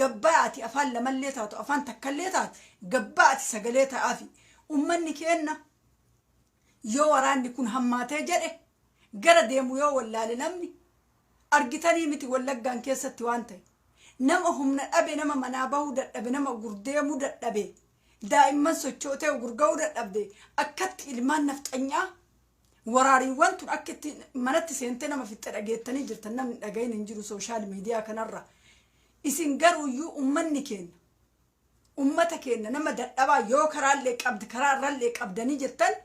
gabbaati afaan lamallee taatu afaan takkallee taatu gabbaati sagalee ta'aafi ummanni keenna yoo waraanni kun hammaatee jedhe gara deemu yoo wallaale namni argitanii miti wallaggaan keessatti waan ta'e nama humna dhabe nama manaa bahuu dadhabe nama gurdeemuu dadhabe daa'imman sochootee gurga'uu dadhabde akkatti ilmaan nafxanyaa waraariiwwan tun akkatti manatti seentee nama fixxe dhageettanii jirtan namni dhagayin hin jiru sooshaal miidiyaa kanarra isin garuuyyuu ummanni keenya ummata keenya nama dadhabaa yoo karaallee qabdi karaarrallee qabdanii jettan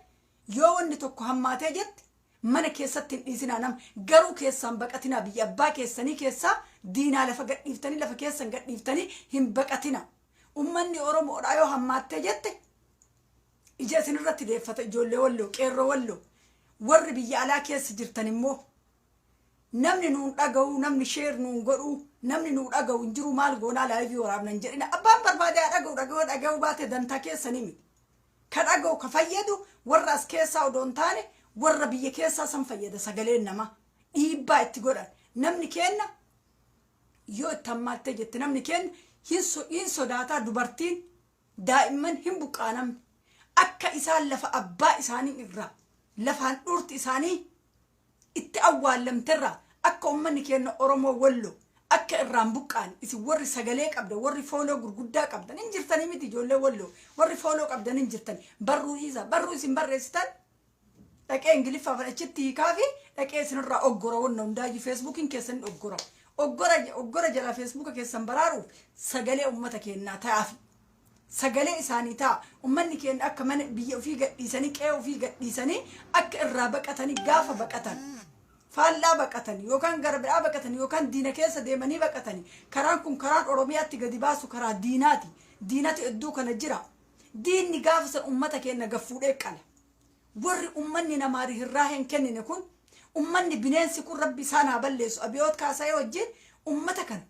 yoo wanni tokko hammaatee jette mana keessatti hin dhiisinaa nama garuu keessaan baqatinaa biyya abbaa keessanii keessaa diinaa lafa gadhiiftanii lafa keessan gadhiiftanii hin baqatina ummanni oromoodhaa yoo hammaattee jette ija isinirratti deeffata ijoollee walloo qeerroo walloo warri biyya alaa keessa jirtan immoo namni nuun dhaga'u namni sheer nuun godhu namni nuun dhaga'u hin jiru maal goonaa laayivii waraabnan jedhina abbaan barbaadee dhaga'u baate dantaa keessanii miti ka dhaga'u ka fayyadu warra as keessaa odoo hin taane warra biyya keessaa san fayyada sagaleen nama dhiibbaa itti godhan namni kenna yoo itti hammaattee jette namni kenna hin sodaataa dubartiin daa'imman hin buqqaanamne akka isaan lafa abbaa isaanii irraa lafaan dhurti isaanii itti awwaalamterraa akka ummanni kenna oromoo wallo akka irraan buqqaan isin warri sagalee qabda warri fooloo gurguddaa qabdan hin jirtanii miti ijoollee wallo warri fooloo qabdan hin jirtan barruu isin barreessitan dhaqee ingiliffaa fudhachitti hiikaa fi dhaqee isinirraa oggora wanna hundaaji feesbuukiin keessan oggora jala feesbuuka keessan baraaruuf sagalee ummata kennaa ta'aafi sagalee isaanii ta'a ummanni keenya akka mana biyya ofii gadhiisanii qe'ee ofii gadhiisanii akka irraa baqatanii gaafa baqatan faallaa baqatanii yookaan gara biraa baqatanii yookaan diina keessa deemanii baqatanii karaan kun karaan oromiyaatti gadi baasu karaa diinatu iddoo kana jira diinni gaafa san ummata keenya gaffuudhee qala warri ummanni namaari hirraa hin kennine kun ummanni bineensi kun rabbi isaan haa balleessu abiyoot kaasa'ee wajjin ummata kan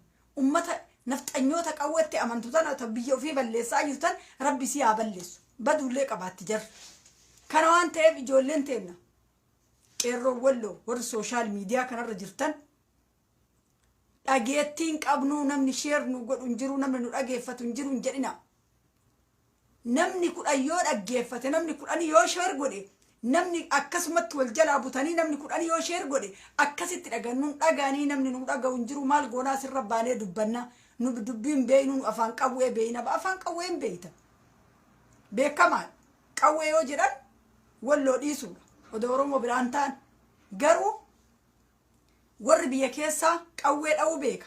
ummata nafxanyoota qawwetti amantutan biyya ofii balleessaa jirtan rabbi si haa balleessu baduullee qabaatti jarra kana waan ta'eef ijoolleen teenna qeerroo walloo warri sooshaal miidiyaa kanarra jirtan dhageettiin qabnuu namni sheer nu godhu hin jiru namni nu dhageeffatu hin jiru hin jedhina namni kudhan yoo dhaggeeffate namni kudhan yoo sheer godhe namni akkasumatti wal jalaa butanii namni kudhan yoo sheer godhe akkasitti dhagannuun dhagaanii namni nu dhaga'u hin jiru maal goonaa sirra baanee dubbanna nu dubbiin beeynu afaan qawwee beeyna afaan qawween beeyta beekamaan qawwee yoo jedhan walloo dhiisuudha odoo oromoo biraan ta'an garuu warri biyya keessaa qawwee dha'uu beeka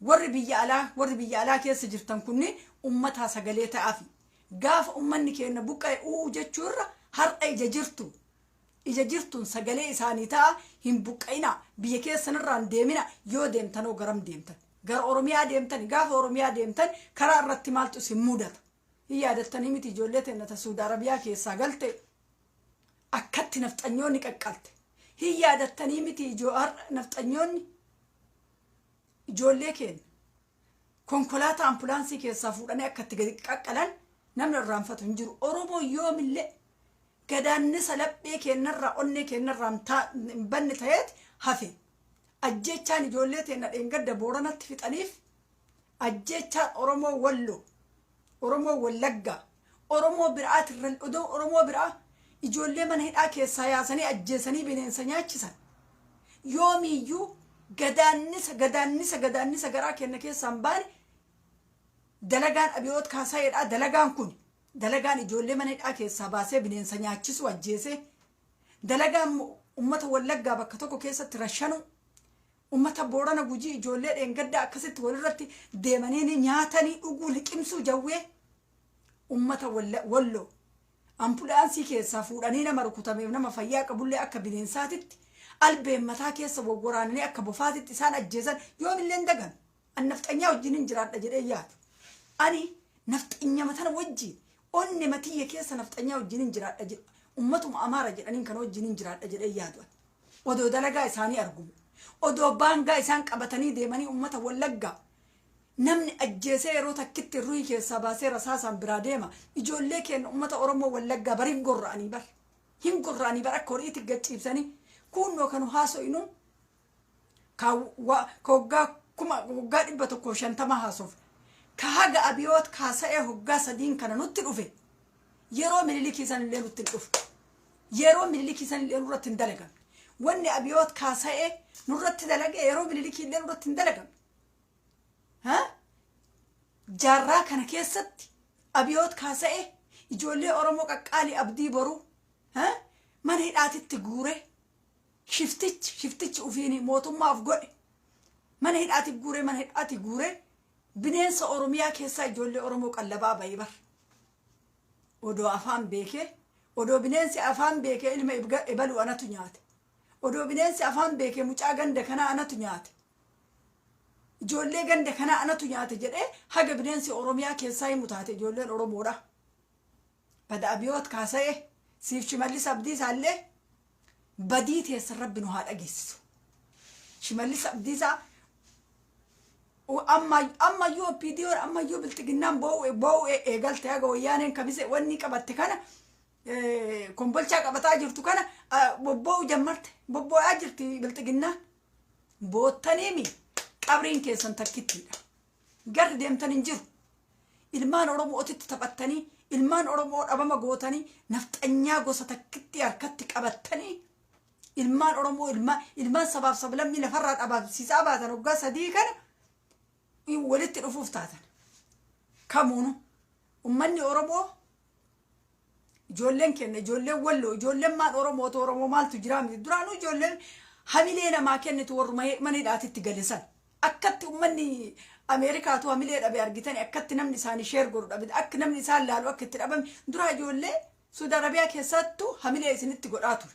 warri biyya alaa keessa jirtan kunni ummataa sagalee ta'aafi gaafa ummanni keenya buqqa'e jechuurra har'a ija jirtuun sagalee isaanii ta'a hin buqqa'ina biyya keessanirraan deemina yoo deemtanoo garam deemtan gara oromiyaa deemtan gaafa oromiyaa deemtan karaa irratti maaltu isin mudata hin yaadattanii miti ijoollee teennata suudi arabiyaa keessaa galte akkatti nafxanyoonni qaqqalte hin yaadattanii miti nafxanyoonni ijoollee keenya konkolaataa ambulaansii keessaa fuudhanii akkatti gadi qaqqalan namni irraanfatu hin jiru oromoo yoomillee gadaannisa laphee kennarraa onnee kennarraa hin banne ta'eeti hafe ajjechaan ijoollee teenna dheengadda booranatti fixaniif ajjechaan oromoo wallo oromoo wallaggaa oromoo biraatirran odoo oromoo biraa ijoollee mana hidhaa keessaa yaasanii ajjeesanii bineensa nyaachisan yoomiyyuu gadaannisa garaa kenna keessaan baane dalagaan abiyoot kaasa'eedha dalagaan ijoollee mana hidhaa keessaa baasee bineensa nyaachisu ajjeese dalagaan ummata wallaggaa bakka tokko keessatti rashanu ummata boorana gujii ijoollee dheengaddaa akkasitti walirratti deemanii nyaatanii dhuguu liqimsuu jawwee ummata walloo ambulaansii keessaa fuudhanii nama rukutameef nama fayyaa qabullee akka bineensaatitti albeen mataa keessa wawwaraananii akka bofaatitti isaan ajjeesan yoomillee hin dagan an nafxanyaa wajjin hin jiraadha jedhee yaadu ani nafxanya matana wajjin onne matiyya keessa nafxanyaa wajjin hin jiraadha jedhu ummatuma amaara jedhaniin kan wajjin hin jiraadha jedhee yaadu odoo dalagaa isaanii arguu odoo baangaa isaan qabatanii deemanii ummata wallaggaa namni ajjeesee yeroo takkitti ruhii keessaa baasee rasaasaan biraa deema ijoollee keenya ummata oromoo wallaggaa bariif gorra'anii bar akka horiitti gachiibsanii kunnoo kanu haaso'inu ka waggaa 150 haasof كهاجا أبيوت كاسئة هجا سدين كان نتلوفه يرو من اللي كيسان اللي نتلوف يرو من اللي كيسان اللي نرت تندلقا واني أبيوت كاسئة نرت تندلقا يرو من اللي كي اللي نرت تندلقا ها جارا كان كيست أبيوت كاسئة يجولي أرموك أقالي أبدي برو ها من هيداتي تقوره شفتش وفيني موتو ما أفقوني من هيداتي قوره من هيداتي قوره بنين أورميا كيسا يجولي أرموك اللبا بايبر ودو أفهم بيكي ودو بنين أفهم بيكي إلما إبالو أنا تنيات ودو بنين أفهم بيكي مجا غندك أنا تنيات جولي غندك أنا تنيات جد حاجة بنين أورميا كيسا يمتات جولي الأرمورة بدا أبيوت كاسايه سيف شمالي سبدي سالي بديت يسر رب نهار أجيس شمالي سبدي سا وأما يو بيديور أما يو بلتقنام بو قلت يا جويانين كبيسة وني كبرت كنا كمبلشة كبرت أجرت كنا بو جمرت بو أجرت بلتقنا بو تنيمي قبرين كيسن تكتير قرد يم تنجر المان أرمو أتت تبتني المان أرمو أبما قوتني نفط أنيا قوسة تكتير كتك أبتني المان أرمو المان سباب لمي لفرات أباب سيسابات نقاسة دي كنا ولدت الأفوف تاتا كمونو ومني أرمو جولين كنا جولين ولو جولين ما أرمو تورمو مال تجرامي درانو جولين حملينا ما كنت ورمي مني داتي تجلسان أكدت ومني أمريكا تو حملينا بيرجتني أكدت نمني ساني شير قرود أبد أك نمني سال لالو أكدت أبم درا جولين سودا ربيع كيساتو حملينا سنت قراتو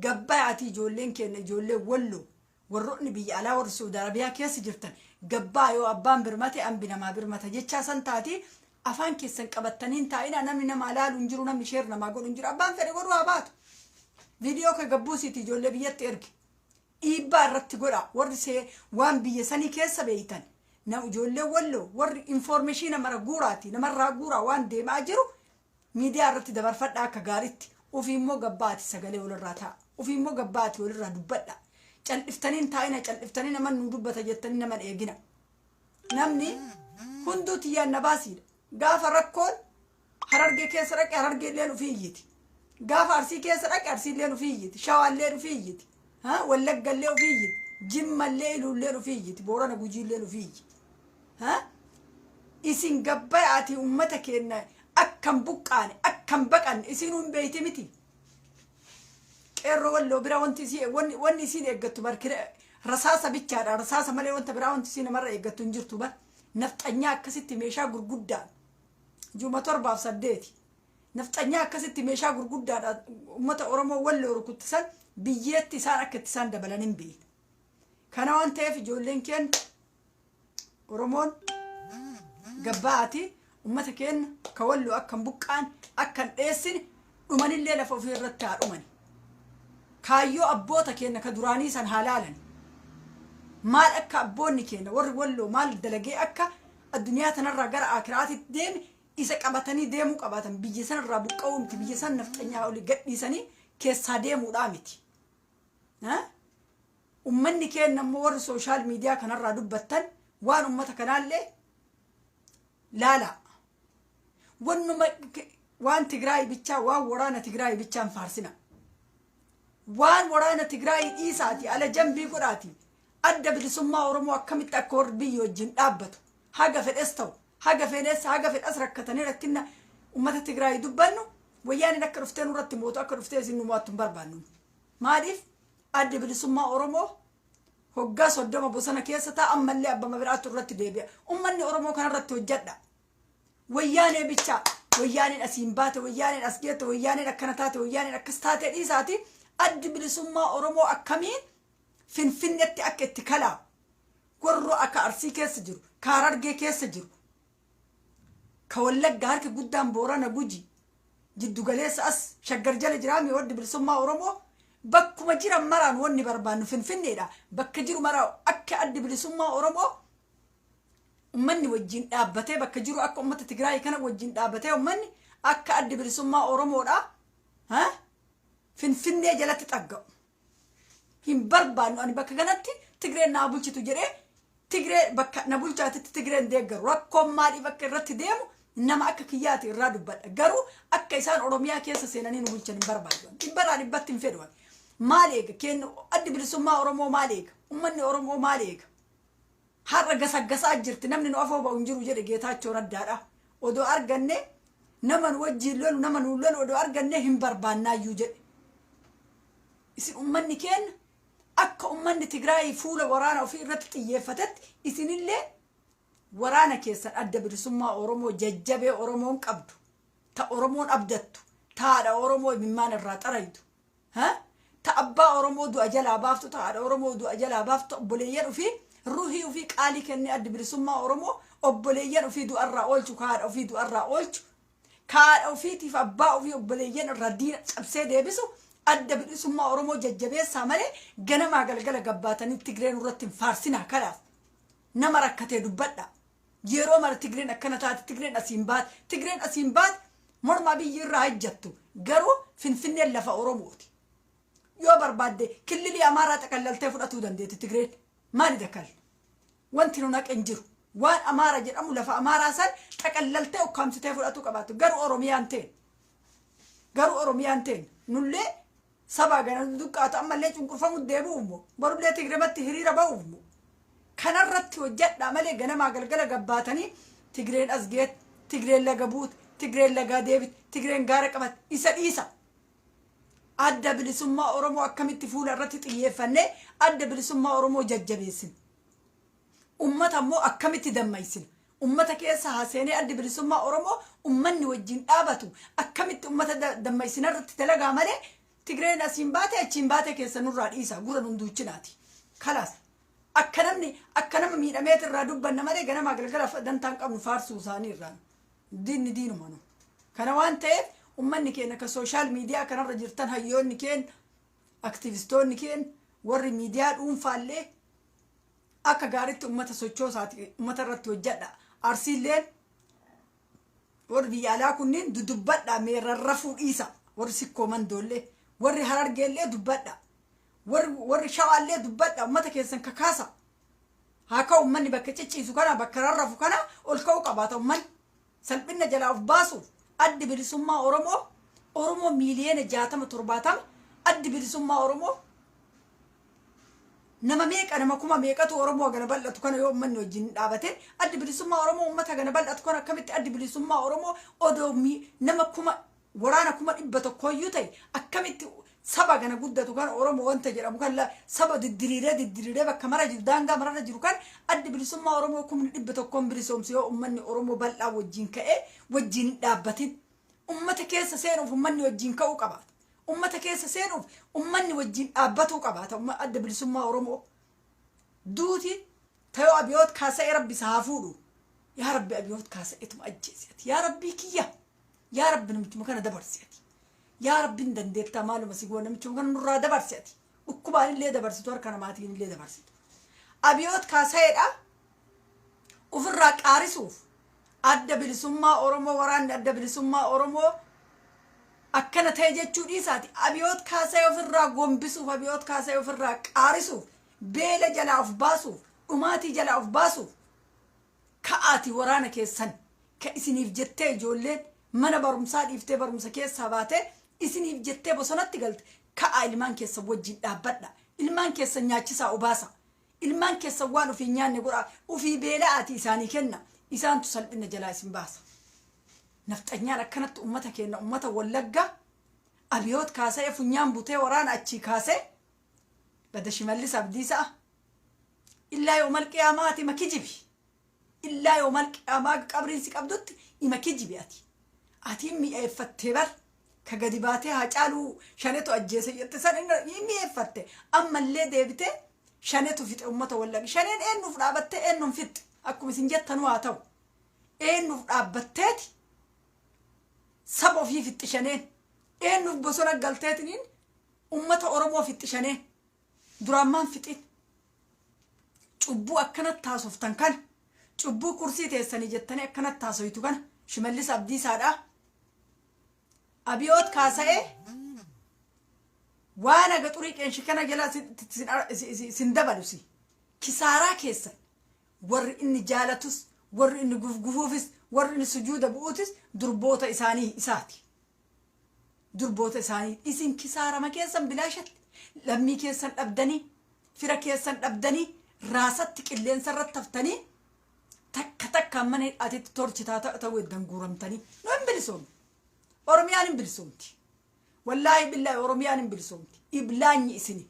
قبعتي جولين كنا جولين ولو والرؤن بي على ورسود عربيا كيس جرتن قبايو أبان برمتي أم بنا ما برمتي جتشا سنتاتي أفان كيسن قبتنين تاينا نمنا مالال انجرو نمي شيرنا ما قول انجرو أبان فري قولوا أبات فيديو كقبوسي تجول بيت إرك إيبا رت قرا ورسي وان بيساني كيس بيتن نو جول ولو ور إنفورميشن مرة قوراتي نمرة قورا وان دي ما أجرو ميديا رت دبر فدا كقارت وفي مو قباتي سجلي ولا راتا وفي مو قباتي ولا دبلا cal'iftaniin taa'ina cal'iftanii naman nu dubbata jettanii naman eegina namni hunduu tiyyaan na baasiidha gaafa rakkoon harargee keessa dhaqe harargee illee dhufii iyyiti gaafa arsii keessa dhaqe arsii illee dhufii iyyiti shawaa illee dhufii iyyiti wallagga illee dhufii iyyiti jimma illee iluu illee dhufii iyyiti boorana gujii illee dhufii iyyiti isin gabbaa'aatii ummata keenya akkam buqqaane akkam baqanne isin hin beeyti miti قرر ولا برا وانت سي وني سين يقطو بركر رصاصة بيتشار رصاصة مالي وانت برا وانت سين مرة يقطو نجرتو بر نفتنيا كستي ميشا غرغودا جو ماتور باف سديتي نفتنيا كستي ميشا غرغودا امتا اورمو ولا ركوتسان بييتي سانك تسان دبلانين بي كان وانت في جولينكن اورمون غباتي امتا كين كولو اكن بقان اكن ديسن ومن الليله فوفي الرتار امني كايو أبوتا كينا كدراني سن حلالا مال أكا أبوني كينا ولو مال دلقي أكا الدنيا تنرى قرأ آكراتي ديم إسا قبطاني ديمو قبطان بيجيسان رابو قومتي بيجيسان نفتنيا أولي قدنيساني كيسا ديمو رامتي أمني كينا مور سوشال ميديا كنرى دبتان وان أمتا كنال لي لا وان تقرأي بيتشا وان ورانا تقرأي بيتشا فارسنا وان ورانا تقرأي إيساتي على جنبي قراتي أدى بالسماء ورمو أكمت أكور بيو الجن أبتو حاجة في الأستو حاجة في الأس حاجة في الأسرق كتنير كنا ومتى تقرأي دبانو وياني نكرفتين ورتي موتو أكرفتين زنو مواتن بربانو ما عارف أدى بالسماء ورمو هقاس ودوما بوسانا كيستا أما اللي أبا مبراتو الرتي ديبيا أماني ورمو كان الرتي وجدنا وياني بيتشا وياني الأسيمبات وياني الأسجيت وياني الأكنتات وياني الأكستات إيساتي أدي بالسماء أرمو أكمين فنفنت أكت كلا قرّو أكا أرسي كيس جرو كاررجي كيس جرو كولك جارك قدام بورانا بوجي جدو جليس أس شجر جل جرامي ودي بالسماء أرمو بك مجرى مران وني بربان فنفني دا بك جرو مرا أكا أدي بالسماء أرمو أمني وجين أبتة بك جرو أكا أمتى تجراي كنا وجين أبتة أمني أكا أدي بالسماء أرمو دا فنفني جلت تتأجّو هم بربان أنا بك جنتي تقرأ نابلش تجري Tigree bakka na bulchaatitti Tigreen deeggaru rakkoon maalii bakka irratti deemu nama akka kiyyaati irraa dubbadha. Garuu akka isaan Oromiyaa keessa seenanii nu bulchan hin barbaadan. Dhibbarraa dhibbatti hin fedhan. Maal eega kennu addi bilisummaa Oromoo maal eega? Uummanni Oromoo maal eega? Har'a gasaggasaa jirti namni nu afoo ba'u hin jiru jedhe Geetaachoo Raddaadha. Odoo arganne nama nu wajjin lolu nama nu lolu odoo arganne hin barbaannaayyuu jedhe. Isin uummanni keenya akka uummanni Tigraay fuula waraana ofii irratti xiyyeeffatetti isinillee waraana keessan adda bilisummaa Oromoo jajjabee Oromoon qabdu ta Oromoon abdattu taadha Oromoo imimmaan irraa xaraytu ta abbaa Oromoo du'a jalaa baaftu taadha Oromoo du'a jalaa baaftu obboleeyyan ofii ruuhii ofii qaalii kennee adda bilisummaa Oromoo obboleeyyan ofii du'arraa oolchu kaadha ofii du'arraa oolchu kaadha ofiitiif abbaa ofii obboleeyyan irraa diina cabsee deebisu adda bilisummaa Oromoo jajjabeessaa malee ganamaa galgala gabbaatanii Tigreen irratti hin faarsinaa kanaaf nama rakkatee dubbadha. Yeroo mara Tigreen akkana taate Tigreen asiin baat morma biyyi irraa hojjettu garuu Finfinneen lafa Oromooti. Yoo barbaadde kililii Amaaraa xaqallaltee fudhatuu dandeetti Tigreen maali dakkal wanti nu naqen jiru waan Amaara jedhamu lafa Amaaraa san xaqallaltee ukkaamsitee fudhatuu qabaatu garuu Oromiyaan ta'e nullee saba gana duqqaatu ammallee cunqurfamu deebi'umo barullee Tigreematti hiriira ba'uumo kanarratti hojjedhaa malee ganamaa galgala gabbaatanii Tigreen as geet Tigreen laga buut Tigreen lagaa deebit Tigreen gaara qabat isa dhiisa. Adda bilisummaa Oromoo akkamitti fuula irratti xiyyeeffannee adda bilisummaa Oromoo jajjabeessin. Ummata immoo akkamitti dammaysin. Ummata keessa haaseenee adda bilisummaa Oromoo ummanni wajjin dhaabatu akkamitti ummata dammaysin irratti dalagaa malee Tigreen asiin baate achiin baate keessa nurraa dhiisa gura nunduuchinaati. Kalaas akka nama miidhameet irraa dubbanna malee ganamaa galgala dantaan qabnu faarsuu isaanii irraan diinni diinuma nu. Kana waan ta'eef ummanni keenya akka sooshaal miidiyaa kanarra jirtan hayyoonni keenya aktivistoonni keenya warri miidiyaa dhuunfaallee akka gaariitti ummata sochoosaati ummata irratti hojjedha. Arsiilleen warri biyya alaa kunniin dudubbadha meerarrafuu dhiisa warri sikkoo mandoollee warri harargeellee dubbadha warri shawaallee dubbadha ummata keessan kakaasa haa ka'u ummanni bakka cicciisu kana bakka rarrafu kana ol ka'uu qabaata ummanni salphina jalaa of baasuuf addi bilisummaa Oromoo miiliyoona 60-70 addi bilisummaa Oromoo nama meeqa nama kuma meeqatu Oromoo gana bal'atu kana yoo ummanni wajjin dhaabate addi bilisummaa Oromoo ummata gana bal'atu kana akkamitti addi bilisummaa Oromoo odoo nama kuma waraana 100 ta'e akkamitti saba gana guddatu kan Oromoo wanta jedhamu kan saba diddiriiree bakka mara jiru daangaa mararra jiru kan addi bilisummaa Oromoo 100 bilisoomsu yoo ummanni Oromoo bal'aa wajjin ka'ee wajjin dhaabbatin ummata keessa seenuuf ummanni wajjin ka'uu qabaata. Ummata keessa seenuuf ummanni wajjin dhaabbatuu qabaata adda bilisummaa Oromoo duuti tayoo abiyoot kaasa'ee rabbi isaa fuudhu yaa rabbi abiyoot kaasa'eetuma ajjeesiyati yaa rabbii kiyya yaa rabbi namichuma kana dabarsiyati yaa rabbiin dandeettaa maaluma si goon namichuma kana nurraa dabarsiyati dhukkubaan illee dabarsitu harka namaatiin illee dabarsitu abiyoot kaasa'eedha ofirraa qaarisuuf adda bilisummaa Oromoo waraanni adda bilisummaa Oromoo akkana ta'e jechuu dhiisaati abiyoot kaasa'ee ofirraa gombisuuf abiyoot kaasa'ee ofirraa qaarisuuf beela jalaa of baasuuf dhumaatii jalaa of baasuuf ka'aati waraana keessan ka isiniif jettee ijoolleen mana barumsaa dhiiftee barumsa keessaa baatee isiniif jettee bosonatti galte ka'aa ilmaan keessa wajjin dhaabbadha ilmaan keessa nyaachisaa obaasa ilmaan keessa waan ofii nyaanne godhaa ofii beela'aati isaanii kenna isaantu salphina jalaa isin baasa. Nafxanyaan akkanatti ummata keenya ummata Wallaggaa abiyoot kaasa'ee funyaan butee waraana achii kaasee bada Shimallis Abdiisaa illaa yoomal qiyaamaati makijibi illaa yoomal qiyaamaa qabriinsi qabdutti ima kijibi ati mi'eeffattee bar ka gadi baatee Haacaaluu shanetu ajjeese jette san mi'eeffatte ammallee deebitee shanetu fixe ummata Wallagga shaneen eennuuf dhaabattee eennuun fixxe akkuma isin jettanuu haa ta'u eennuuf dhaabbatteeti saba ofii fixxishaneen eennuuf bosona galteetiniin ummata Oromoo fixxishaneen duraammaan fixin cubbuu akkanatti taasoftan kana cubbuu kursii teessanii jettanii akkanatti taasoytu kana Shimallis Abdiisaadha abiyoot kaasa'ee waan aga xurii qeenshi kana jala sin dabalusi kisaaraa keessan warri inni jaalatus warri inni gufgufuufis warri inni sujuuda bu'uutis durboota isaanii isaati. Durboota isaanii isin kisaarama keessan bilaashatti lammii keessan dhabdanii fira keessan dhabdanii raasatti qilleensa irratti haftanii takka mana hidhaatitti torchitaa ta'uu eddan guuramtanii nu hin bilisoomne. Oromiyaan hin bilisoomti. Wallaahi billaahi Oromiyaan hin bilisoomti. Iblaanyi isini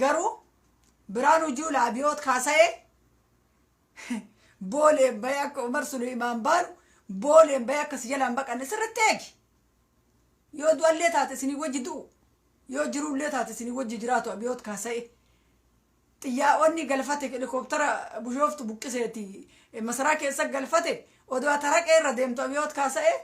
garuu Biraanuu Juulaa Abiyoot Kaasa'ee booleen bayee akka Umar Suleymaan baanu booleen bayee akka si jalaan baqanne sirriitti eegi. Yoo du'allee taate isinii wajji du'u yoo jiruullee taate isinii wajji jiraatu Abiyoot Kaasa'ee xiyyaa'onni galfate helikooftara bushooftu buqqiseeti masaraa keessa galfate odoo taraqee irra deemtu Abiyoot Kaasa'ee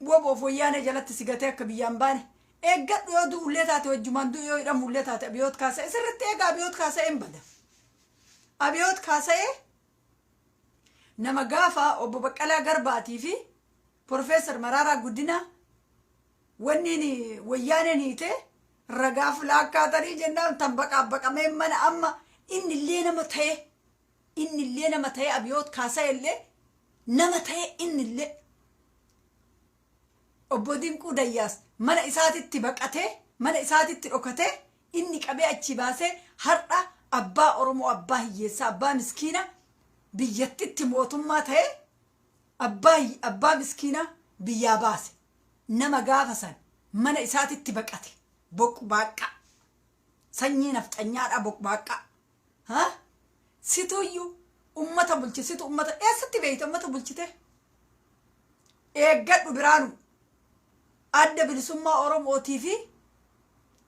woboof wayyaanee jalatti sigatee akka biyyaan baane eeggadhu yoo du'ullee taate wajjumaan du'u yoo hidhamullee taate Abiyoot Kaasa'ee sirriitti eega. Abiyoot Kaasa'een bada. Abiyoot Kaasa'ee nama gaafa obbo Baqqalaa Garbaatii fi Profeesar Maraaraa Guddinaa wanniin wayyaaneen hiitee ragaaf laakkaatanii jennaan tan baqamee mana amma innillee nama ta'e Abiyoot Kaasa'ee illee nama ta'e innillee obbo Dinquu Dayyaas mana isaatitti baqatee mana isaatitti dhokatee inni qabee achi baasee har'a abbaa Oromoo abbaa hiyyeessaa abbaa miskiina biyyattitti mootummaa ta'e abbaa miskiina biyyaa baase nama gaafa san mana isaatitti baqate boqbaaqqa sanyii nafxanyaadha boqbaaqqa situyyuu ummata bulchisitu ummata eessatti beeyte ummata bulchite eeggadhu Biraanuu adda bilisummaa Oromootii fi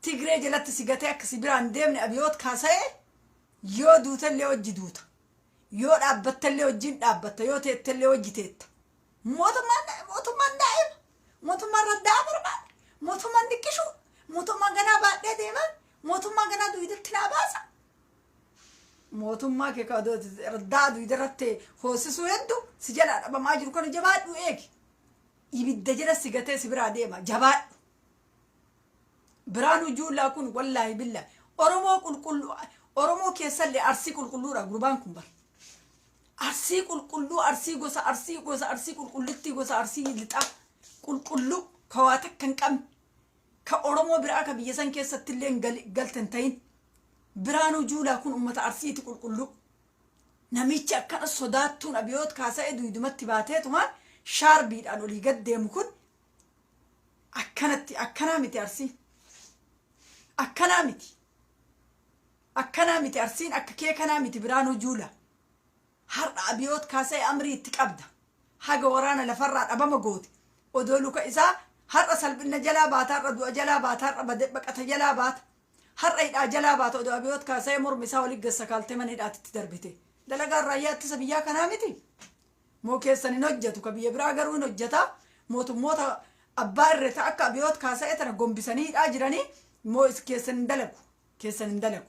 Tigree jalatti sigatee akkasi biraan deemne Abiyoot Kaasa'ee yoo duutallee wajji duuta yoo dhaabbattallee wajjiin dhaabbatta yoo teettallee wajji teetta. Mootummaan daa'ima mootummaan raddaa barbaada mootummaan dhiqqishu mootummaan ganaa baadhee deeman mootummaan ganaa duwidatti naa baasa mootummaa kee raddaa duwidarratti hoosisuu hedduu si jalaa dhabamaa jiru kana jabaadhu eegi. Ibidda jala sigatee si biraa deema jabaadhu. Biraanuu Juulaa kun wallaahi billaahi Oromoo qulqulluu Oromoo keessallee Arsii qulqulluudha gurbaan kun bar. Arsii qulqulluu Arsii gosa qulqullittii gosa Arsii lixaa qulqulluu ka waa takka hin qabne ka Oromoo biraa ka biyya san keessatti illee galtan ta'in. Biraanuu Juulaa kun ummata Arsiiti qulqulluu. Namichi akkana sodaattuun Abiyoot Kaasa'ee duwidumatti baateetumaan shaarbiidhaan olii gad deemu kun akkanaa miti Arsii. Akkanaa miti Arsiin akka kee kanaa miti Biraanuu Juulaa. Har'a Abiyoot Kaasa'ee amrii itti qabda. Haga waraana lafarraa dhabama goote. Odoo luka isaa har'a salphina jalaa baata har'a du'a jalaa baata har'a baqata jalaa baata. Har'a hidhaa jalaa baata odoo Abiyoot Kaasa'ee mormi isaa olii gassa kaaltee mana hidhaatitti darbite. Dalagaan raayyaa ittisa biyyaa kanaa miti. Moo keessan hin hojjetu ka biyya biraa garuu hin hojjeta. Mootummoota abbaa irreeta akka Abiyoot Kaasa'ee tana gombisanii hidhaa jiranii moo keessan hin dalagu.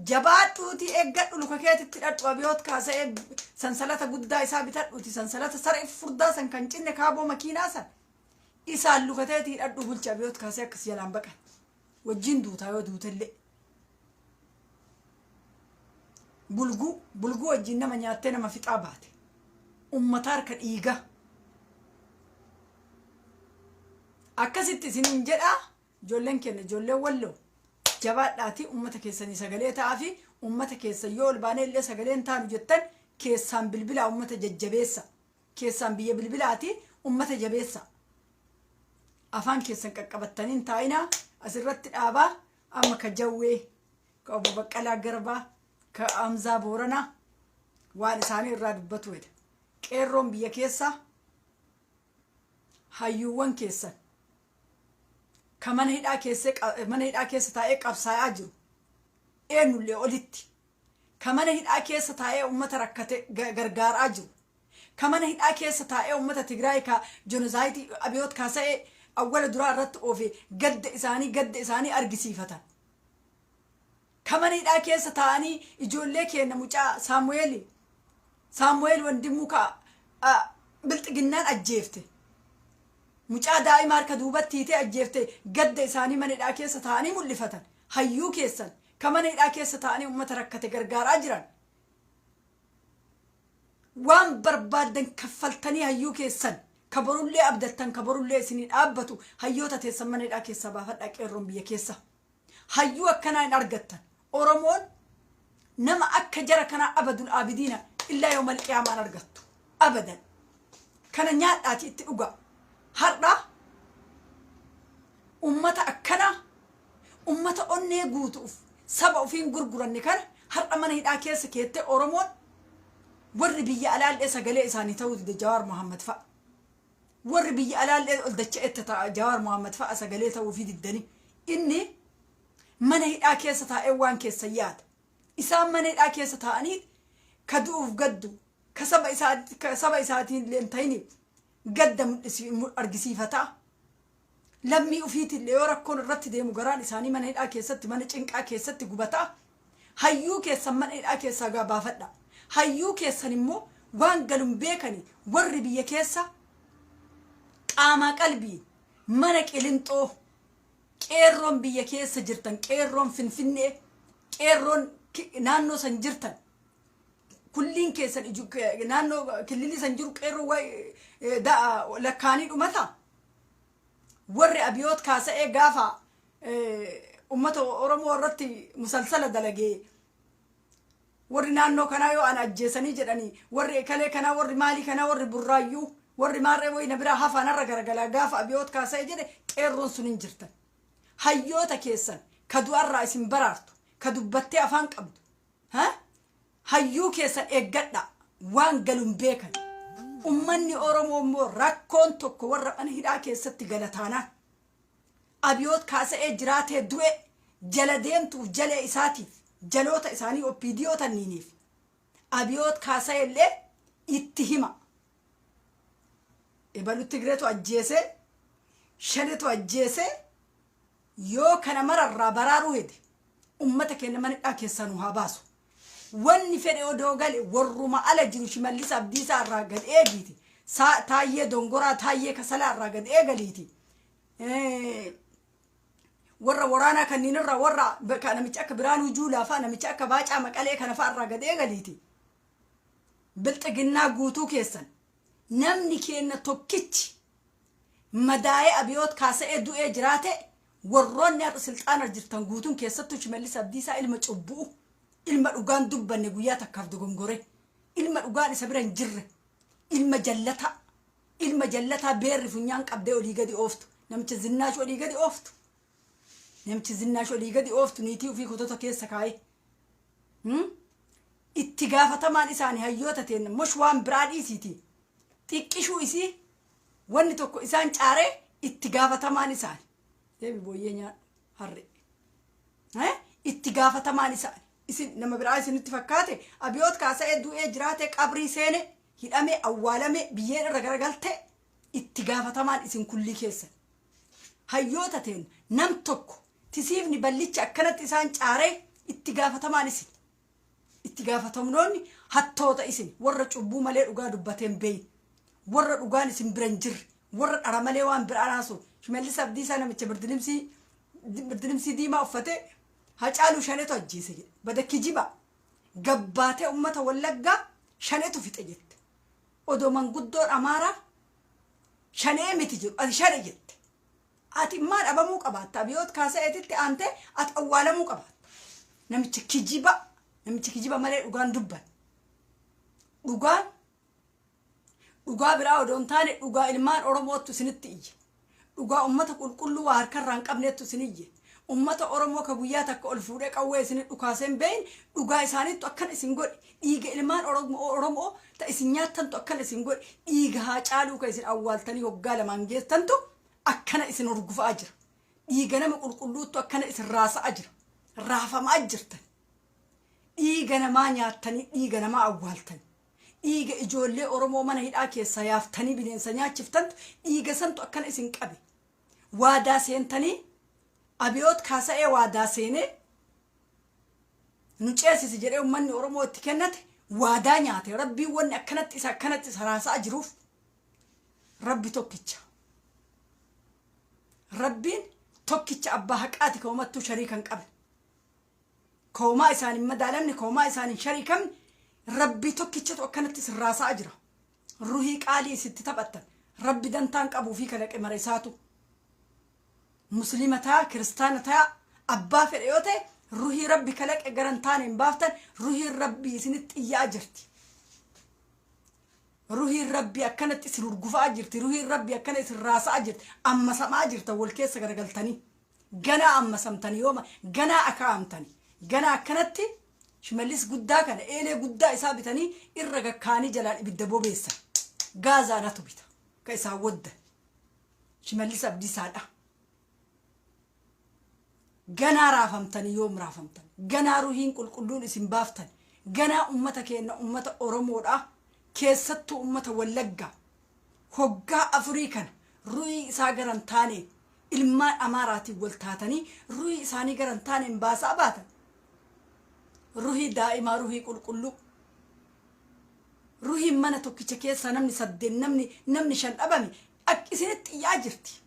Jabaadhuuti eeggadhu luka keetitti dhadhu Abiyoot Kaasa'ee sansalata guddaa isaa bitadhuuti sansalata saree furdaa san kan cinne kaaboo makiinaa san isaan luka keetii hidhadhu bulcha Abiyoot Kaasa'ee akkas jalaan baqan wajjin duutaa yoo duutellee. Bulguu wajjin nama nyaattee nama fixaa baate ummata harka dhiiga akkasitti isiniin jedhaa ijoolleen keenya ijoolleen walloo jabaadhaati ummata keessanii sagalee ta'aa fi ummata keessan yoo ol baanee illee sagaleen taanu jettan keessaan bilbilaa ummata jajjabeessa keessaan biyya bilbilaati ummata jabeessa afaan keessan qaqqabattaniin taa'inaa asirratti dhaabaa amma ka Jawwee ka obbo Baqqalaa Garbaa ka Amzaa Booranaa waan isaanii irraa dubbatu wedha. Qeerroon biyya keessaa hayyuuwwan keessan ka mana hidhaa keessa taa'ee qabsaa'aa jiru eenyullee olitti ka mana hidhaa keessa taa'ee ummata rakkate gargaaraa jiru ka mana hidhaa keessa taa'ee ummata Tigraay ka Jonozaayitii Abiyoot Kaasa'ee awwala duraa irratti oofee gadda isaanii argisiifatan. Ka mana hidhaa keessa taa'anii ijoollee keenya mucaa Saamu'eel Wandimuu ka bilxiginnaan ajjeefte. Mucaa daa'imaa harka duubatti hiitee ajjeefte gadda isaanii mana hidhaa keessa taa'anii mul'ifatan. Hayyuu keessan كمان هيدا كيسة تاني أمة ركت غرغار أجران وان بربادن كفلتني هيو كيسن كبروا لي أبدتن كبروا لي سنين أبتو هيوتا تيسمن هيدا كيسة بافت أكيرون بيا كيسة هيو أكنا نرغتن أورمون نما أكجر كنا أبد الآبدين إلا يوم القيامة نرغتو أبدا كان نيات آتي اتقوغا هرده أمة أكنا أمة أني قوتوف سبع فين غرغرني كان هر من هيدا كيس كيت أورمون وربي على الإسا قال إساني تود جوار محمد فا وربي على الدجت جوار محمد فا إسا قال تو في الدني إني من هيدا كيس تا إيوان كيس سياد إسام من هيدا كيس تا أني كدوف قدو كسبع ساعتين لانتيني قدم أرجسيفتا لمي أفيت اللي يوركون الرت دي مقران إساني من هيدا كيست من إنك كيست قبتا هيو كيس من هيدا كيس قابا فدا هيو كيس نمو وان قلم بيكني وربي كيسا قاما قلبي منك إلنتو كيرون بيا كيس جرتن كيرون فنفني كيرون نانو سنجرتن كلين كيس نانو كلين سنجرو كيرو دا لكاني أمتا ور أبيوت كاسة قافا أمته أورمو ورتي مسلسلة دلقي ور نانو كنايو أنا أجسني جراني ور كله كنا ور مالي كنا ور برايو ور مارة وين برا هفا نرى جرجلا قافا أبيوت كاسة جري كيرون سنين جرتن هيوتا كيسن كدوار رئيس برارتو كدوبتي أفان قبض ها هيو كيسن إجدا وان قلم بيكن أمني أورمو ركون تكو ور أنا هدا كيست جلتانا أبيوت كاسة إجراته دوي جلدين تو جل إساتي جلوت إساني أو بيديوت النينيف أبيوت كاسة اللي اتهما إبالو تجريتو أجيسه شنتو أجيسه يو كان مرة رابرارو يد أمتك إنما نأكسنوها باسو واني فريو دوغالي ورما على جنوش ماليسا بديسا الراقد إيجيتي تايي دونغورا تايي كسلا الراقد إيجاليتي ورا ورانا كنينرا ورا كان متأك برانو جولا فانا متأك باجا مقالي كان فا الراقد إيجاليتي بلتقنا قوتو كيسن نمني كينا توكيتش مداي أبيوت كاسة دو إجراتي ورون نار سلطان رجرتان قوتون كيستو شماليسا بديسا إلما تشبوه إلما الأوغان دبا نقوياتا كافدو غنغوري إلما الأوغان سبران جر المجلة بير فنيان قبدي وليغا دي أوفتو نمت زناش وليغا دي أوفتو نيتيو في خطوطة كيسا كاي اتقافة مان إساني هيوتا تين مش وان براد إيسيتي تيكيشو إيسي واني توكو إسان چاري اتقافة مان إساني deebi booyyee harre itti gaafatamaan isaani isin nama biraa isinitti fakkaate abiyoot kaasa'ee du'ee jiraate qabrii seene hidhame awwaalame biyyeen irra garagalte itti gaafatamaan isin kulli keessan hayyoota teen nam tokko tisiifni ballicha akkanatti isaan caaree itti gaafatamaan isin itti gaafatamnoonni hattoota isin warra cubbuu malee dhugaa dubbateen beeyin warra dhugaan isin biran jirre warra dhara malee waan biraa naasu شماليس أبدي سنة متى بردلمسي ديما أفته هجالو شانيتو أجيسه بدك يجيبه جباته أمته ولقى شانيتو في تجت ودو من قدر أمارة شانيه متجر أنا شانيت أتي مار أبا موك أبات تبيوت كاسة أتيت أنت أولا موك أبات نمتك يجيبه مالي أوغان دبان أوغا براو دون تاني أوغا إلمان أورموت سنتيج أوغا أمتك كل وار كران قبنيت سنية أمتا أورمو كبوياتك الفورك أو سنت أكاسم بين أوغا إسانيت أكن إسنقول إيجا إلمان أورمو تا إسنيات تنتو أكن إسنقول إيجا هاجالو كيسن أول تاني وقال مانجيز تنتو أكن إسن رقف أجر إيجا نما كلوتو أكن إسن راس أجر رافا ما أجرتن إيجا نما نياتني إيجا نما أول تاني إيجا إجولي أورمو من هيد أكي سيافتني بنين سنيات شفتنت إيجا سنتو أكن إسن كبي وادا سينتني أبيوت كاسة وادا سيني نجاسي سجري ومن أورمو تكنت وادا نياتي ربي ون أكنت إسا كانت سراسة أجروف ربي توكيتش ربي توكيتش أبا هكاتك ومتو شريكا قبل كوما إسان مدالمني كوما إسان شريكم ربي توكيتشت وكانت الراسة أجرا روحي قالي ست تبتن ربي دنتانك أبو فيك لك إمارساتو مسلمتا كريستانتا أبا فريوتي روحي ربي كلك إجرانتان إمبافتن روحي ربي سنت إيا أجرتي روحي ربي أكنت إسر رجوفا أجرتي روحي ربي أكنت إسر راسة أجرت أما سما أجرت والكيس غرقلتني جنا أما سمتني يوم جنا أكامتني جنا أكنتي شماليس قدا كان إلي قدا إسابتني إرقا كاني جلال بالدبو بيسا غازا نتبت كيسا ود شماليس أبدي سادة جنا رافمتني يوم رافمتني جنا روحين كلون اسم بافتني جنا أمتك إن أمة أورمورا كيستو أمة ولقا هقا أفريكان روي ساقران تاني ilmaan amaaraati wal taatanii ruhii isaanii garantaan hin baasaa baatan ruhii daa'imaa ruhii qulqulluu ruhii mana tokkicha keessa namni saddeen namni shan dhabame akka isinitti xiyyaa jirti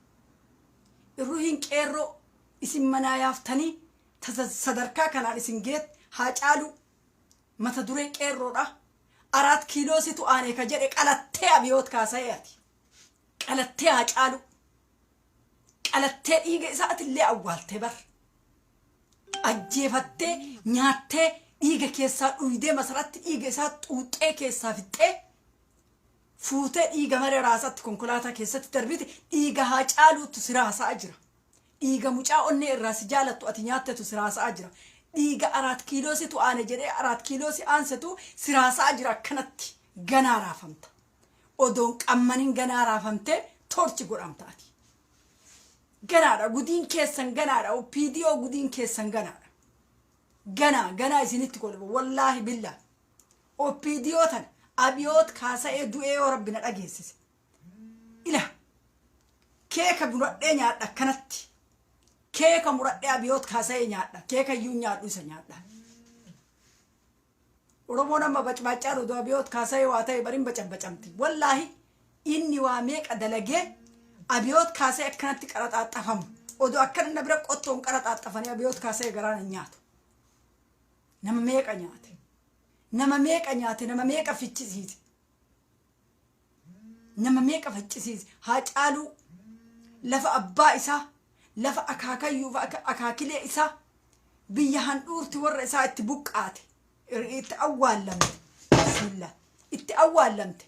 ruhiin qeerroo isin manaa yaaftanii sadarkaa kanaan isin geet haa caalu mata duree qeerroodha 4 kiiloo situ aanee ka jedhe qalattee abiyoot kaasayeeti qalattee haa caalu قالت إيجا ساعة اللي أول تبر أجيبت نياتة إيجا كيسا ويدي مسرات إيجا ساعة وتأ كيسا فتة فوتة إيجا مرة راسات كونكولاتا كيسا تربيت إيجا هاج آلو تسرع ساجرا إيجا مجا أني الراس جالة تأتينياتة تسرع ساجرا إيجا 4 كيلو سيتو أنا جري 4 كيلو سي أنستو سرع ساجرا كانت جنارا فهمت ودونك أمانين جنارا فهمت تورتي قرام تاتي جنارا قدين كيسن جنارا وبيديو قدين كيسن جنارا جنا إزنيت تقول والله بالله وبيديو تن أبيوت كاسة يدو إيه وربنا الأجهزة إله كيك مرادين يا كانت كيك مراد أبيوت كاسة ينيا كيك يونيا دوسنيا وربنا ما بتشارو دو أبيوت كاسة يواتي بريم بتشامتي والله إني واميك أدلجة أبيوت كاسة كانت كرات أتفهم ودو أكن نبرك أتون كرات أتفهم أبيوت كاسة جران نيات نما ميك أنيات نما ميك أنيات نما ميك أفتشيز نما ميك أفتشيز هاج آلو لف أبا إسا لف أكاكيو أكاكلي إسا بيهان أورت ور إسا اتبوك آتي أول لمت بسم الله أول لمت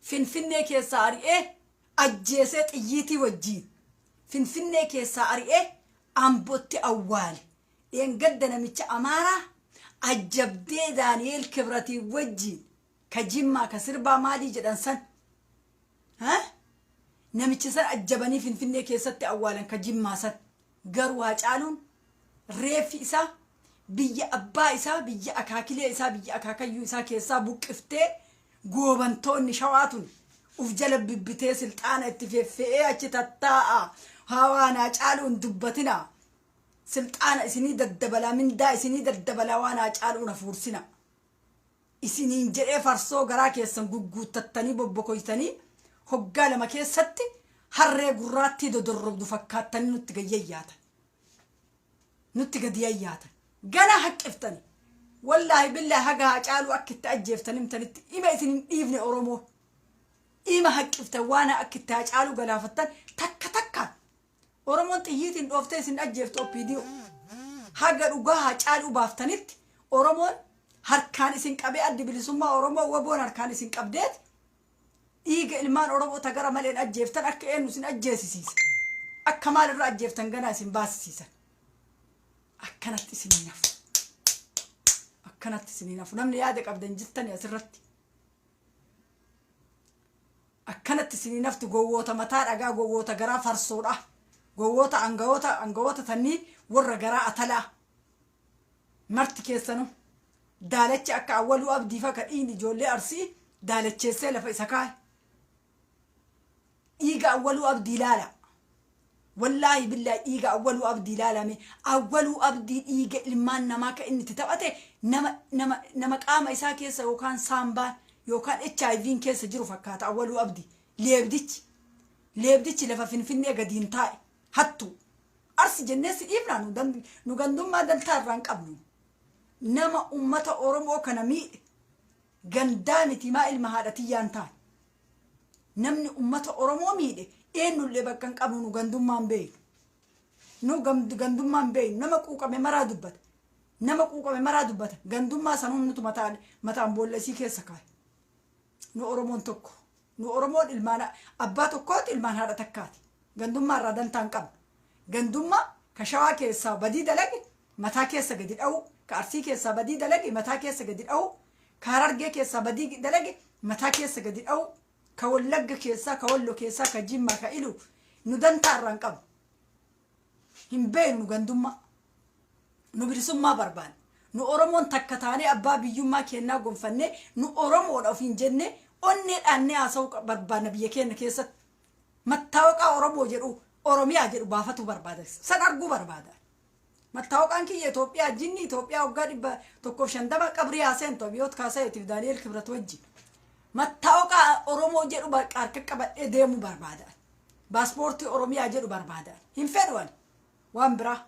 فين كيساري إيه أجيسات إيتي وجين فين كيساري إيه أمبوتي أول إن قدنا ميتش أمارة أجبدي دانيال كبرتي وجين كجيما كسربا مالي جدًا سن ها نميتش سن أجبني فين كيسات أولا كجيما سن قروا جالون ريف إسا بيا أبا إسا بيا أكاكلي إسا بيا أكاكيو إسا كيسا بوك إفتي قوبانتون نشواتون وفجلب ببتي سلطانة تفيفئي أجتتاء هوانا جالون دبتنا سلطانة إسني ددبلا من دا إسني ددبلا وانا جالون فورسنا إسني نجري فرسو غراكي يسن قوقو تتاني ببكويتاني هقا لما كي ستي هرّي قراتي دو درب دو فكاتاني نتقى دياياتا قنا حق افتني والله بالله حقها جالو أكد تأجيفتني متنت إما إثنين إيفني أورومو إما حق افتوانا أكد تأجالو قلافتن تكا أورومون تيهيتين دوفتيسين أجيفتو بيديو حقا رقاها جالو بافتنت أورومون هركان إسين قبي أدي بلسوما أورومو وبون هركان إسين قبديت إيجا إلمان أورومو تقرى مالين أجيفتن أكا إنو سين أجيسي سيس أكا مال الرأ أجيفتن قنا إسين باس سيسا أكنت سنين نفو نمني يادك أبداً جدتاً يا سرتي أكنت سنين نفتو قووتا متار أقا قووتا قرا فرصورة قووتا أنقووتا تنين ورى قرا أتلا مرتي كيسانو دالتش أكا أولو أبدي فاكر إيني جولي أرسي دالتش سيلا فإساكاي إيقا أولو أبدي لالا والله بالله إيجا أولو أبدي لالامي أولو أبدي إيجا إلمان نماك إني تتبعته نما قام إسا كيسا وكان سامبا يوكان HIV كيسا جرو فكات أولو أبدي ليبديش لفا فين قدين تاي arsi jennee si dhiibna nu gandummaa dantaa irraan qabnu nama ummata oromoo kana miidhe gandaa miti maa ilma haadhatiyyaan ta'an namni ummata oromoo miidhe eenyullee bakka hin qabnu nu gandummaan beeynu nu gandummaan beeynu nama quuqame maraa dubbata nama quuqame maraa dubbata gandummaa sanuun nutu mataan boollesii keessa kaa'e nu oromoon tokko nu oromoon ilmaan abbaa tokkooti ilmaan haadha takkaati gandummaa irraa dantaan qabnu gandummaa ka shawaa keessaa badii dalage mataa keessa gadi dha'u ka arsii keessaa badii dalage mataa keessa gadi dha'u ka harargee keessaa badii dalage mataa keessa gadi dha'u ka wallagga keessaa ka wallo keessaa ka jimmaa ka ilu nu dantaa irraan qabnu hin beeknu gandummaa nu bilisummaa barbaanne nu oromoon takka taanee abbaa biyyummaa kennaa gonfannee nu oromoodha ofiin jennee onnee dhaannee haasa'uu barbaanna biyya keenya keessatti mattaawaqaa oromoo jedhu oromiyaa jedhu baafatu barbaada san arguu barbaada mattaawaqaan kiyya Itoophiyaa jinni Itoophiyaa waggaa 150 qabrii haaseen Tobiyoot Kaasayeetiif Daani'eel Kibrat wajjin mattaawaqaa oromoo jedhu harka qabadhee deemuu barbaada paaspoortii oromiyaa jedhu barbaada hin fedhuwan waan biraa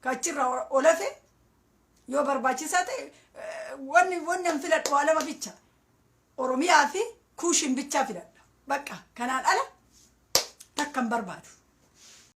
kachirra olafe yoo barbaachisaa ta'e wanni hin filadhu waa lama bicha oromiyaa fi kuushin bichaa filadha bakka kanaan ala takkan barbaadu